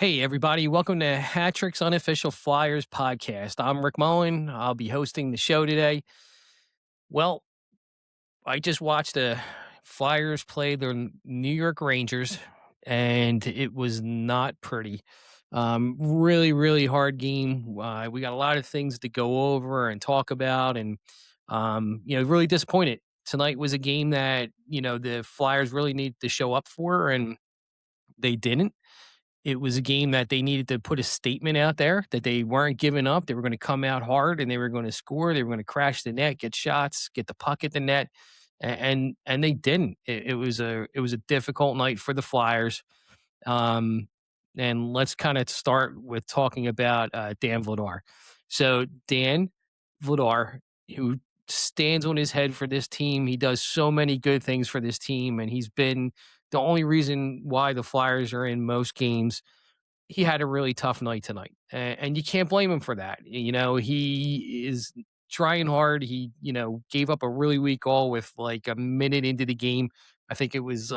Hey, everybody. Welcome to Hattrick's Unofficial Flyers podcast. I'm Rick Mullen. I'll be hosting the show today. Well, I just watched the Flyers play the New York Rangers, and it was not pretty. Really, really hard game. We got a lot of things to go over and talk about, and, really disappointed. Tonight was a game that, the Flyers really needed to show up for, and they didn't. It was a game that they needed to put a statement out there that they weren't giving up. They were going to come out hard and they were going to score. They were going to crash the net, get shots, get the puck at the net, and they didn't. It was a difficult night for the Flyers. Um, and let's kind of start with talking about Dan Vladar. So Dan Vladar, who stands on his head for this team, he does so many good things for this team, and he's been the only reason why the Flyers are in most games. He had a really tough night tonight, and you can't blame him for that. He is trying hard. He, gave up a really weak goal with like a minute into the game. I think it was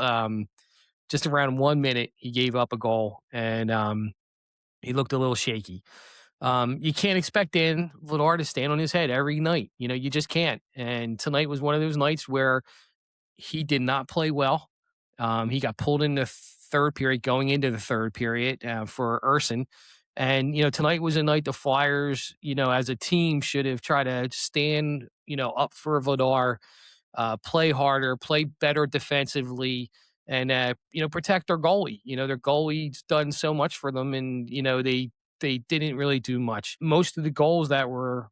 just around 1 minute he gave up a goal, and he looked a little shaky. You can't expect Dan Vladar to stand on his head every night. You just can't. And tonight was one of those nights where he did not play well. He got pulled in the third period, going into the third period for Urson. And, tonight was a night the Flyers, as a team should have tried to stand, up for Vladar, play harder, play better defensively, and, protect their goalie. Their goalie's done so much for them, and, they didn't really do much. Most of the goals that were,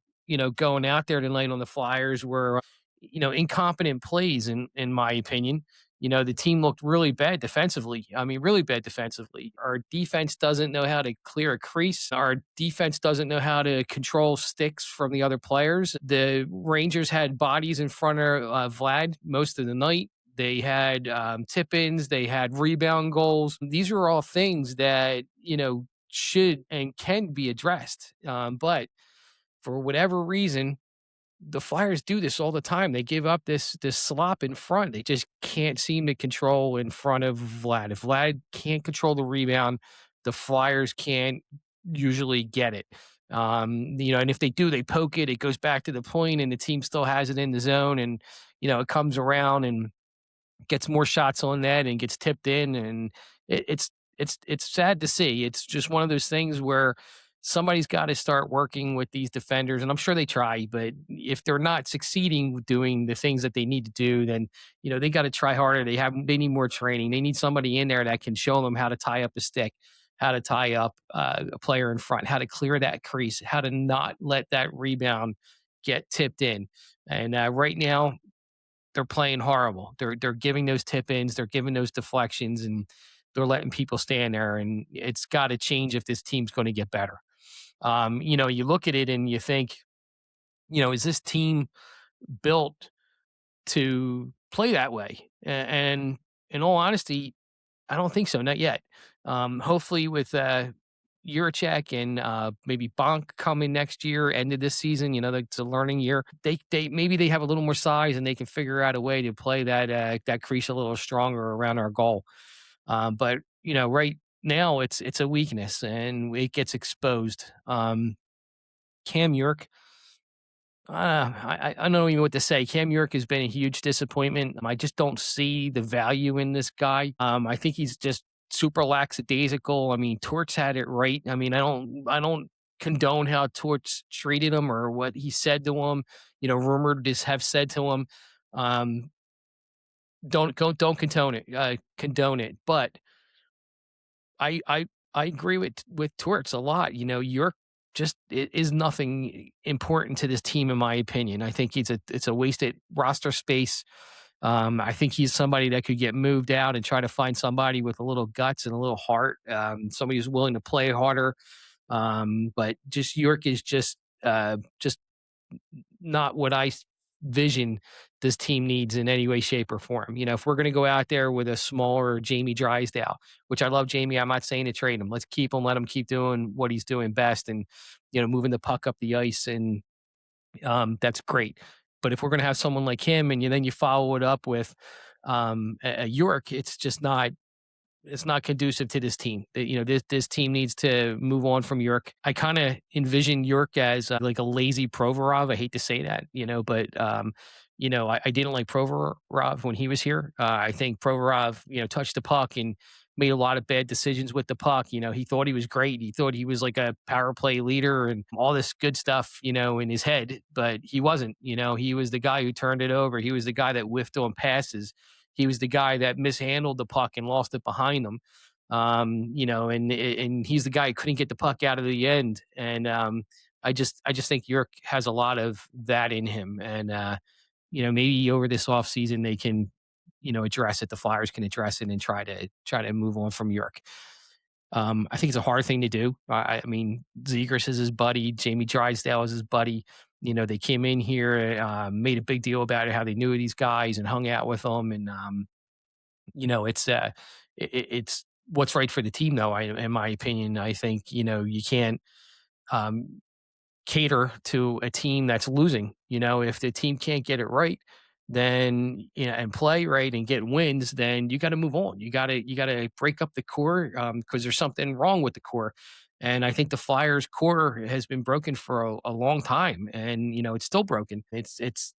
going out there tonight on the Flyers were, incompetent plays in my opinion. The team looked really bad defensively. I mean, really bad defensively. Our defense doesn't know how to clear a crease. Our defense doesn't know how to control sticks from the other players. The Rangers had bodies in front of Vlad most of the night. They had tip ins, they had rebound goals. These are all things that, should and can be addressed. But for whatever reason, the Flyers do this all the time. They give up this slop in front. They just can't seem to control in front of Vlad. If Vlad can't control the rebound, the Flyers can't usually get it. And if they do, they poke it. It goes back to the point, and the team still has it in the zone, and it comes around and gets more shots on net and gets tipped in, and it's sad to see. It's just one of those things where somebody's got to start working with these defenders, and I'm sure they try, but if they're not succeeding with doing the things that they need to do, then they got to try harder. They need more training. They need somebody in there that can show them how to tie up the stick, how to tie up a player in front, how to clear that crease, how to not let that rebound get tipped in. And right now, they're playing horrible. They're giving those tip ins, they're giving those deflections, and they're letting people stand there. And it's got to change if this team's going to get better. You look at it and you think, is this team built to play that way? And in all honesty, I don't think so, not yet. Hopefully, with Juracek and maybe Bonk coming next year, end of this season, it's a learning year. They maybe they have a little more size and they can figure out a way to play that crease a little stronger around our goal. But right now it's a weakness and it gets exposed. Cam York, I don't even know what to say. Cam York has been a huge disappointment. I just don't see the value in this guy. I think he's just super lackadaisical. I mean, Torts had it right. I mean, I don't condone how Torts treated him or what he said to him. Rumored to have said to him. Um, don't condone it. But I agree with Torts a lot. York just is nothing important to this team, in my opinion. I think it's a wasted roster space. I think he's somebody that could get moved out and try to find somebody with a little guts and a little heart. Somebody who's willing to play harder. But just York is just not what I vision this team needs in any way, shape, or form. If we're going to go out there with a smaller Jamie Drysdale, which I love Jamie, I'm not saying to trade him. Let's keep him, let him keep doing what he's doing best and, moving the puck up the ice. And that's great. But if we're going to have someone like him and then you follow it up with a York, it's just not it's not conducive to this team. This team needs to move on from York. I kind of envision York as like a lazy Provorov. I hate to say that, but I didn't like Provorov when he was here. I think Provorov, touched the puck and made a lot of bad decisions with the puck. He thought he was great. He thought he was like a power play leader and all this good stuff, in his head, but he wasn't. He was the guy who turned it over. He was the guy that whiffed on passes. He was the guy that mishandled the puck and lost it behind him. And he's the guy who couldn't get the puck out of the end. And I just think York has a lot of that in him. And maybe over this offseason they can, address it. The Flyers can address it and try to move on from York. I think it's a hard thing to do. I mean, Zegras is his buddy. Jamie Drysdale is his buddy. They came in here, made a big deal about it, how they knew these guys and hung out with them. And, it's what's right for the team, though, in my opinion. I think, you can't um, cater to a team that's losing. If the team can't get it right, then and play right and get wins, then you got to move on. You got to break up the core because there's something wrong with the core. And I think the Flyers core has been broken for a long time, and it's still broken. It's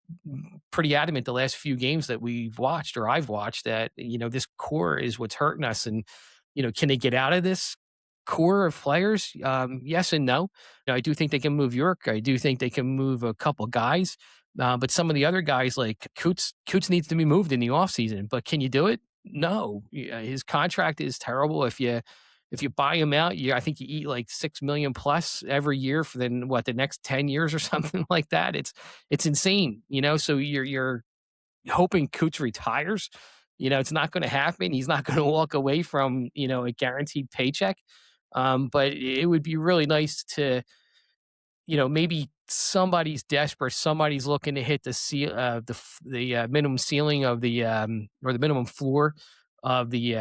pretty adamant the last few games that we've watched or I've watched that this core is what's hurting us. And can they get out of this core of players? Yes and no. I do think they can move York. I do think they can move a couple guys. But some of the other guys like Coots needs to be moved in the offseason. But can you do it? No. His contract is terrible. If you buy him out, I think you eat like 6 million plus every year for the next 10 years or something like that. It's insane. So you're hoping Coots retires. It's not going to happen. He's not going to walk away from a guaranteed paycheck. But it would be really nice to, maybe somebody's desperate, somebody's looking to hit the minimum ceiling of or the minimum floor of the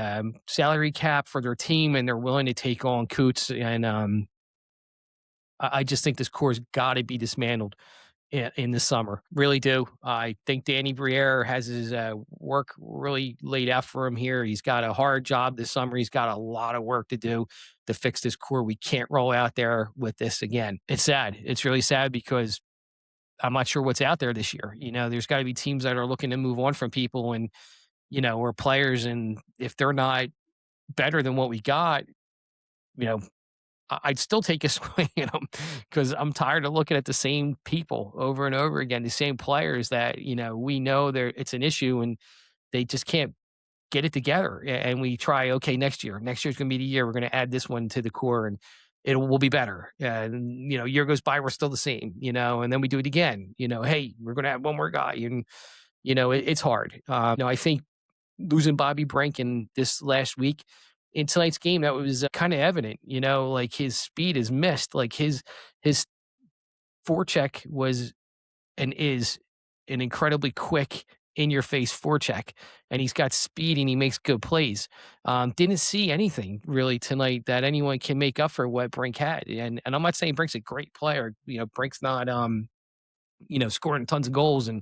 salary cap for their team, and they're willing to take on Coots. And I just think this core's got to be dismantled in the summer. Really do. I think Danny Briere has his work really laid out for him here. He's got a hard job this summer. He's got a lot of work to do to fix this core. We can't roll out there with this again. It's sad. It's really sad because I'm not sure what's out there this year. There's got to be teams that are looking to move on from people and, or players. And if they're not better than what we got, you know, I'd still take a swing at them because I'm tired of looking at the same people over and over again, the same players that, we know it's an issue and they just can't get it together. And we try, okay, next year's going to be the year we're going to add this one to the core and it will be better. And, year goes by, we're still the same, and then we do it again, hey, we're going to have one more guy. And, it's hard. I think losing Bobby Brink in this last week in tonight's game, that was kind of evident, like his speed is missed. Like his forecheck was and is an incredibly quick in your face forecheck, and he's got speed and he makes good plays. Didn't see anything really tonight that anyone can make up for what Brink had. And I'm not saying Brink's a great player. Brink's not scoring tons of goals and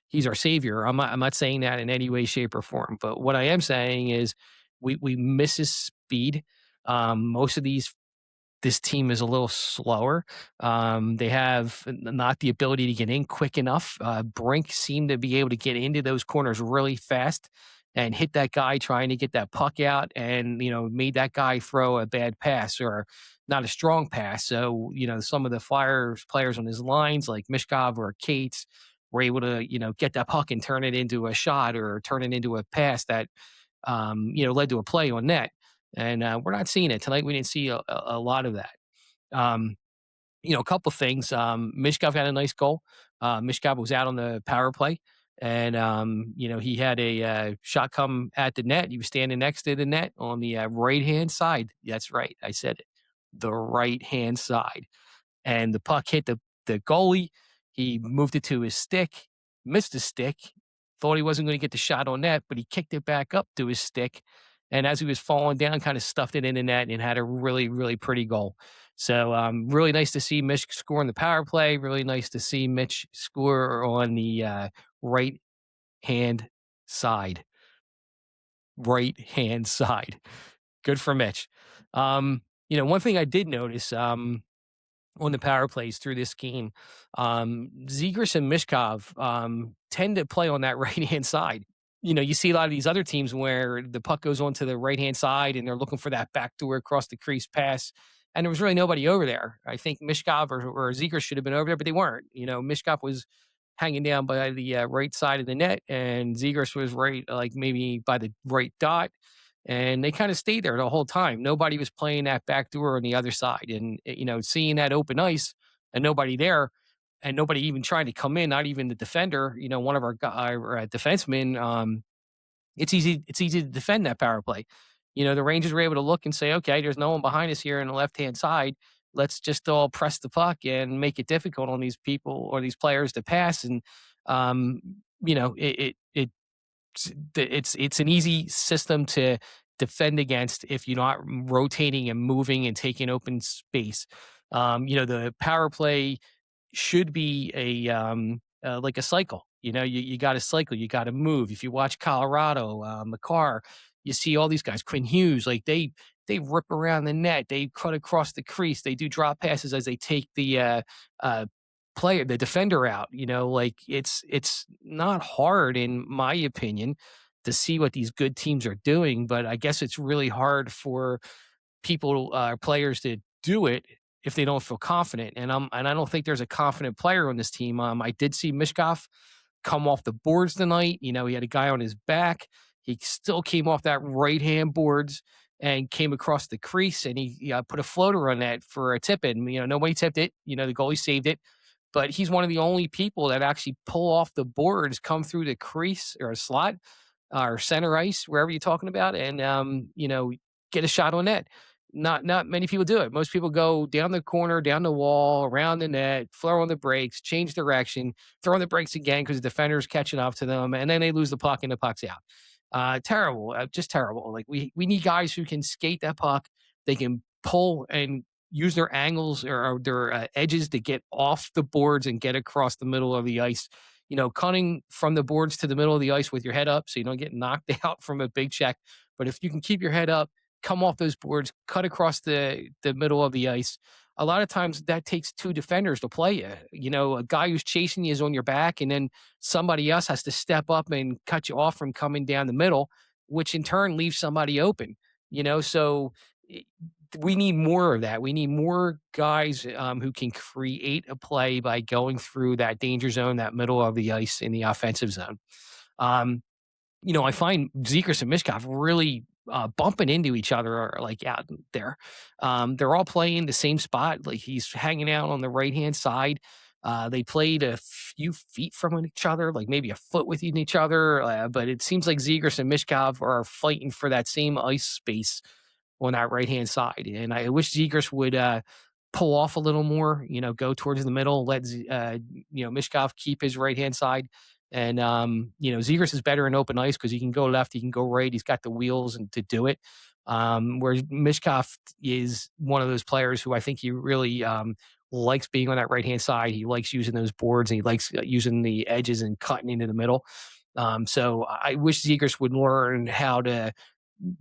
he's our savior. I'm not saying that in any way, shape, or form. But what I am saying is we miss his speed. Most of this team is a little slower. They have not the ability to get in quick enough. Brink seemed to be able to get into those corners really fast and hit that guy trying to get that puck out and, made that guy throw a bad pass or not a strong pass. So, some of the Flyers players on his lines like Mishkov or Cates were able to, get that puck and turn it into a shot or turn it into a pass that, led to a play on net. And we're not seeing it tonight. We didn't see a lot of that. Um, a couple things. Mishkov had a nice goal. Mishkov was out on the power play, and he had a shot come at the net. He was standing next to the net on the right hand side. That's right, I said it, the right hand side, and the puck hit the goalie. He moved it to his stick, missed his stick, thought he wasn't going to get the shot on net, but he kicked it back up to his stick. And as he was falling down, kind of stuffed it in the net and had a really, really pretty goal. So really nice to see Mitch score on the power play. Really nice to see Mitch score on the right hand side. right hand side. Good for Mitch. One thing I did notice on the power plays through this game, Zegras and Mishkov tend to play on that right hand side. You see a lot of these other teams where the puck goes onto the right hand side and they're looking for that backdoor across the crease pass. And there was really nobody over there. I think Mishkov or Zegras should have been over there, but they weren't. Mishkov was hanging down by the right side of the net, and Zegras was right, like maybe by the right dot. And they kind of stayed there the whole time. Nobody was playing that back door on the other side. And, seeing that open ice and nobody there and nobody even trying to come in, not even the defender, one of our defensemen, it's easy to defend that power play. The Rangers were able to look and say, okay, there's no one behind us here on the left-hand side. Let's just all press the puck and make it difficult on these people or these players to pass. And, um, it's an easy system to defend against if you're not rotating and moving and taking open space. The power play should be like a cycle. You got to cycle, you got to move. If you watch Colorado, McCarr, you see all these guys, Quinn Hughes, like they rip around the net, they cut across the crease, they do drop passes as they take the defender out. Like it's not hard, in my opinion, to see what these good teams are doing, but I guess it's really hard for players to do it if they don't feel confident. And I don't think there's a confident player on this team. I did see Mishkov come off the boards tonight. He had a guy on his back. He still came off that right hand boards and came across the crease, and he put a floater on that for a tip in. Nobody tipped it. The goalie saved it, but he's one of the only people that actually pull off the boards, come through the crease or a slot or center ice, wherever you're talking about, and get a shot on net. Not many people do it. Most people go down the corner, down the wall, around the net, throw on the brakes, change direction, throw on the brakes again because the defender's catching up to them, and then they lose the puck and the puck's out. Terrible, just terrible. Like we need guys who can skate that puck. They can pull and use their angles or their edges to get off the boards and get across the middle of the ice. Cutting from the boards to the middle of the ice with your head up so you don't get knocked out from a big check. But if you can keep your head up, come off those boards, cut across the middle of the ice, a lot of times that takes two defenders to play you. A guy who's chasing you is on your back, and then somebody else has to step up and cut you off from coming down the middle, which in turn leaves somebody open. So we need more of that. We need more guys who can create a play by going through that danger zone, that middle of the ice in the offensive zone. I find Zegras and Mishkov really bumping into each other, like out there. They're all playing the same spot. Like he's hanging out on the right-hand side. They played a few feet from each other, like maybe a foot within each other. But it seems like Zegras and Mishkov are fighting for that same ice space on that right-hand side. And I wish Zegras would pull off a little more, go towards the middle, let Mishkov keep his right-hand side. And, Zegras is better in open ice because he can go left, he can go right. He's got the wheels and to do it. Whereas Mishkov is one of those players who I think he really likes being on that right-hand side. He likes using those boards, and he likes using the edges and cutting into the middle. So I wish Zegras would learn how to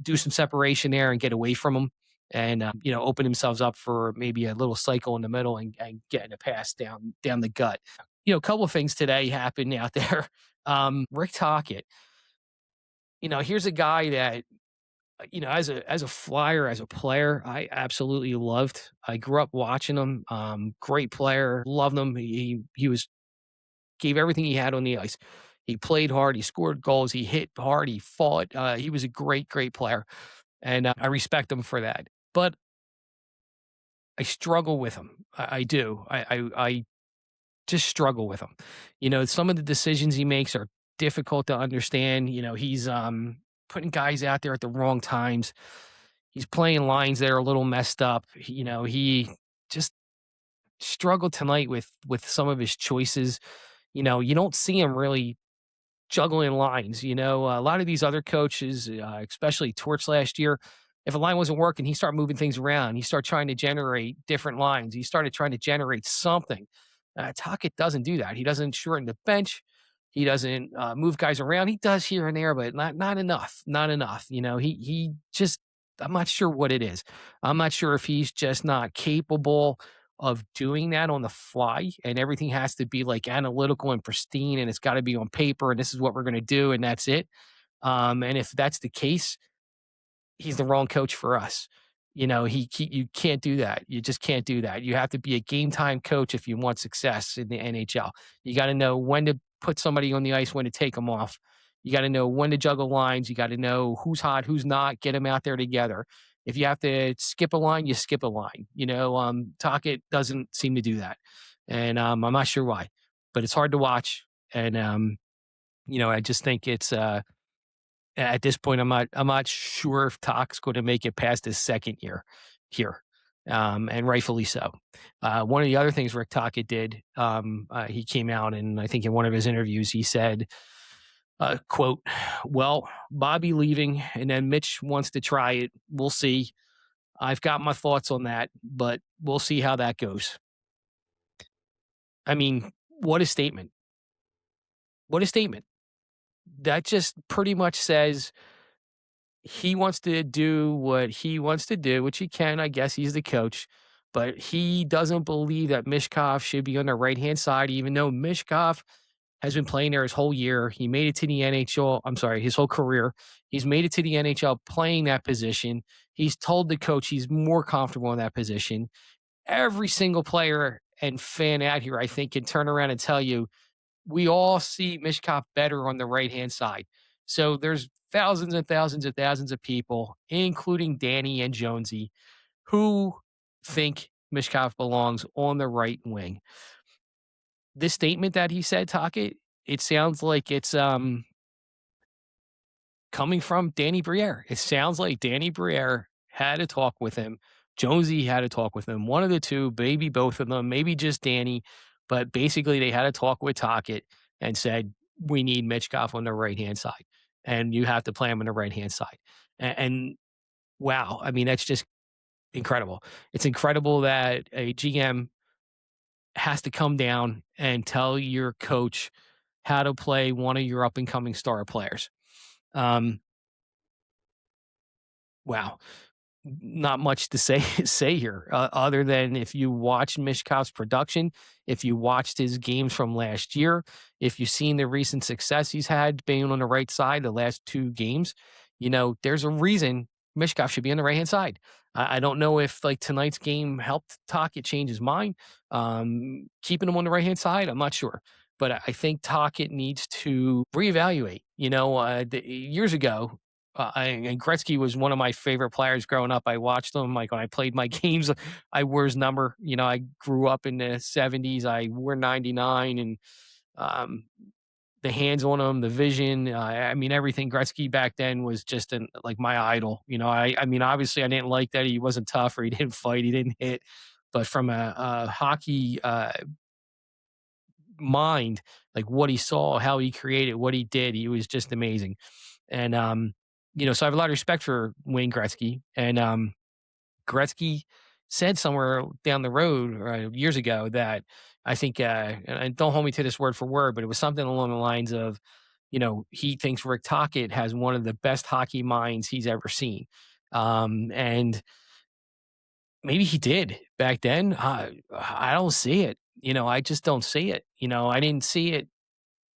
do some separation there and get away from him and, open themselves up for maybe a little cycle in the middle and getting a pass down the gut. A couple of things today happened out there. Rick Tocchet, here's a guy that, as a Flyer, as a player, I absolutely loved. I grew up watching him. Great player, loved him. He gave everything he had on the ice. He played hard. He scored goals. He hit hard. He fought. He was a great, great player, and I respect him for that. But I struggle with him. I do. I just struggle with him. Some of the decisions he makes are difficult to understand. He's putting guys out there at the wrong times. He's playing lines that are a little messed up. He just struggled tonight with some of his choices. You don't see him really juggling lines. A lot of these other coaches, especially Torts last year, if a line wasn't working, he started moving things around. He started trying to generate different lines. He started trying to generate something. Tocchet doesn't do that. He doesn't shorten the bench. He doesn't move guys around. He does here and there, but not enough. Not enough. He just, I'm not sure what it is. I'm not sure if he's just not capable of doing that on the fly, and everything has to be like analytical and pristine, and it's got to be on paper, and this is what we're going to do, and that's it. And if that's the case, he's the wrong coach for us. You can't do that. You just can't do that. You have to be a game time coach if you want success in the NHL. You got to know when to put somebody on the ice, when to take them off. You got to know when to juggle lines. You got to know who's hot, who's not. Get them out there together. If you have to skip a line, you skip a line. Tocchet doesn't seem to do that, and I'm not sure why, but it's hard to watch. And I just think it's at this point, I'm not sure if Talk's going to make it past his second year here, and rightfully so. One of the other things Rick Tocchet did, he came out and I think in one of his interviews he said, "quote Well, Bobby leaving, and then Mitch wants to try it. We'll see. I've got my thoughts on that, but we'll see how that goes." I mean, what a statement! What a statement! That just pretty much says he wants to do what he wants to do, which he can. I guess he's the coach, but he doesn't believe that Mishkov should be on the right hand side, even though Mishkov has been playing there his whole year. He made it to the NHL. I'm sorry, his whole career. He's made it to the NHL playing that position. He's told the coach he's more comfortable in that position. Every single player and fan out here, I think, can turn around and tell you we all see Mishkov better on the right hand side. So there's thousands and thousands and thousands of people, including Danny and Jonesy, who think Mishkov belongs on the right wing. This statement that he said, Tocchet, it sounds like it's coming from Danny Briere. It sounds like Danny Briere had a talk with him. Jonesy had a talk with him. One of the two, maybe both of them, maybe just Danny, but basically they had a talk with Tocchet and said, we need Mitchkov on the right-hand side, and you have to play him on the right-hand side. And wow, I mean, that's just incredible. It's incredible that a GM has to come down and tell your coach how to play one of your up-and-coming star players. Um, wow. Not much to say say here, other than if you watch Mishkov's production, if you watched his games from last year, if you've seen the recent success he's had being on the right side the last 2 games, there's a reason Mishkov should be on the right hand side. I don't know if like tonight's game helped Tocchet change his mind, keeping him on the right hand side. I'm not sure, but I think Tocchet needs to reevaluate. Years ago, and Gretzky was one of my favorite players growing up. I watched him like when I played my games. I wore his number. I grew up in the '70s. I wore 99, and um, the hands on him, the vision. I mean, everything Gretzky back then was just like my idol. I mean, obviously, I didn't like that he wasn't tough or he didn't fight, he didn't hit, but from a hockey mind, like what he saw, how he created, what he did, he was just amazing. And so I have a lot of respect for Wayne Gretzky. And Gretzky said somewhere down the road years ago that I think, and don't hold me to this word for word, but it was something along the lines of, he thinks Rick Tocchet has one of the best hockey minds he's ever seen. And maybe he did back then. I don't see it. I just don't see it. I didn't see it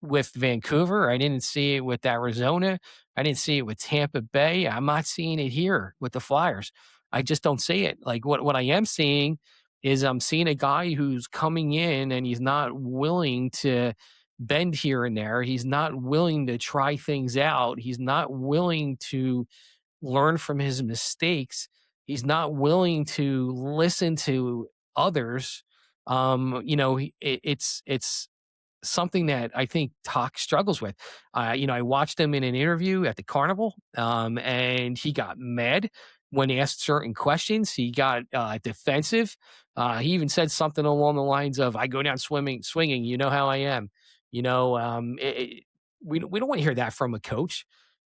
with Vancouver. I didn't see it with Arizona. I didn't see it with Tampa Bay. I'm not seeing it here with the Flyers. I just don't see it. Like what I am seeing is I'm seeing a guy who's coming in and he's not willing to bend here and there. He's not willing to try things out. He's not willing to learn from his mistakes. He's not willing to listen to others. It's something that I think Talk struggles with. I watched him in an interview at the carnival, and he got mad when asked certain questions. He got defensive. He even said something along the lines of, "I go down swinging. You know how I am." We don't want to hear that from a coach.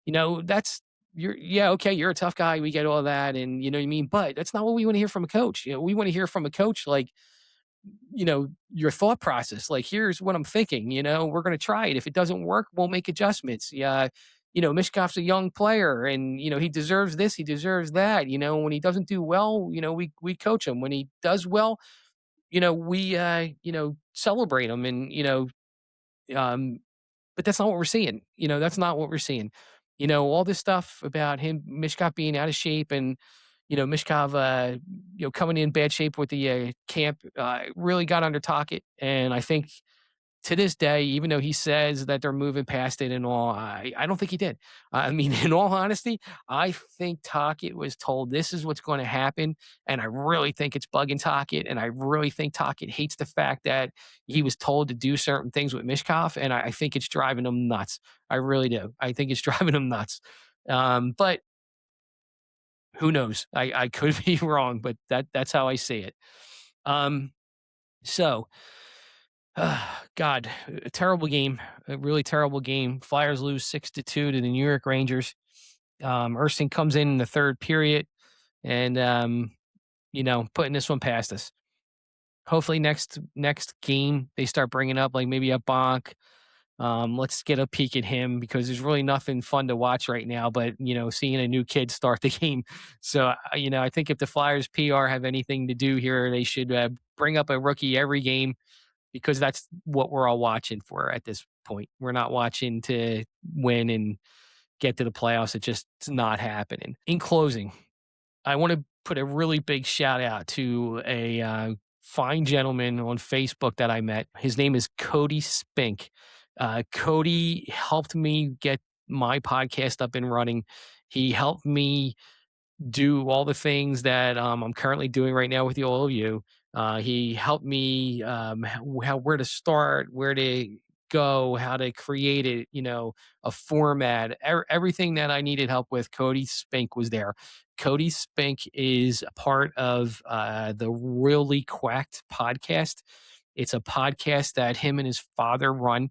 That's yeah, okay, you're a tough guy. We get all that, and you know what I mean. But that's not what we want to hear from a coach. We want to hear from a coach like, your thought process. Like, here's what I'm thinking. We're going to try it. If it doesn't work, we'll make adjustments. Yeah. Mishkov's a young player, and he deserves this, he deserves that. When he doesn't do well, we coach him. When he does well, we celebrate him, and um, but that's not what we're seeing. That's not what we're seeing. All this stuff about him, Mishkov being out of shape, and Mishkov, coming in bad shape with the camp, really got under Tocchet. And I think to this day, even though he says that they're moving past it and all, I don't think he did. I mean, in all honesty, I think Tocchet was told this is what's going to happen. And I really think it's bugging Tocchet. And I really think Tocchet hates the fact that he was told to do certain things with Mishkov. And I think it's driving him nuts. I really do. I think it's driving him nuts. But who knows? I could be wrong, but that's how I see it. Um, so God, a terrible game, a really terrible game. Flyers lose 6-2 to the New York Rangers. Ersing comes in the third period, and putting this one past us. Hopefully next game they start bringing up like maybe a Bonk. Let's get a peek at him, because there's really nothing fun to watch right now. But seeing a new kid start the game, so I think if the Flyers PR have anything to do here, they should bring up a rookie every game, because that's what we're all watching for at this point. We're not watching to win and get to the playoffs. It's not happening. In closing, I want to put a really big shout out to a fine gentleman on Facebook that I met. His name is Cody Spink. Cody helped me get my podcast up and running. He helped me do all the things that I'm currently doing right now with all of you. He helped me where to start, where to go, how to create it, a format, everything that I needed help with. Cody Spink was there. Cody Spink is a part of the Really Quacked podcast. It's a podcast that him and his father run,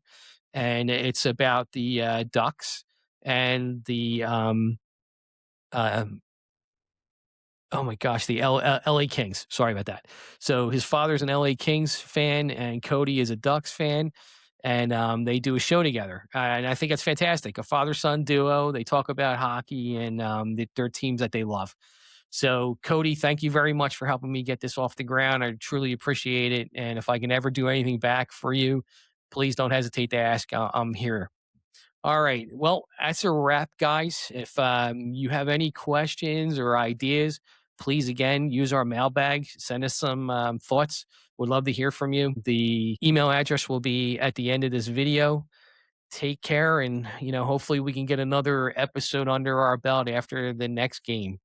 and it's about the Ducks and the uh, oh my gosh, the LA Kings. Sorry about that. So his father's an LA Kings fan, and Cody is a Ducks fan, and they do a show together. And I think that's fantastic. A father-son duo. They talk about hockey and their teams that they love. So Cody, thank you very much for helping me get this off the ground. I truly appreciate it. And if I can ever do anything back for you, please don't hesitate to ask. I'm here. All right. Well, that's a wrap, guys. If you have any questions or ideas, please again use our mailbag. Send us some thoughts. Would love to hear from you. The email address will be at the end of this video. Take care, and hopefully we can get another episode under our belt after the next game.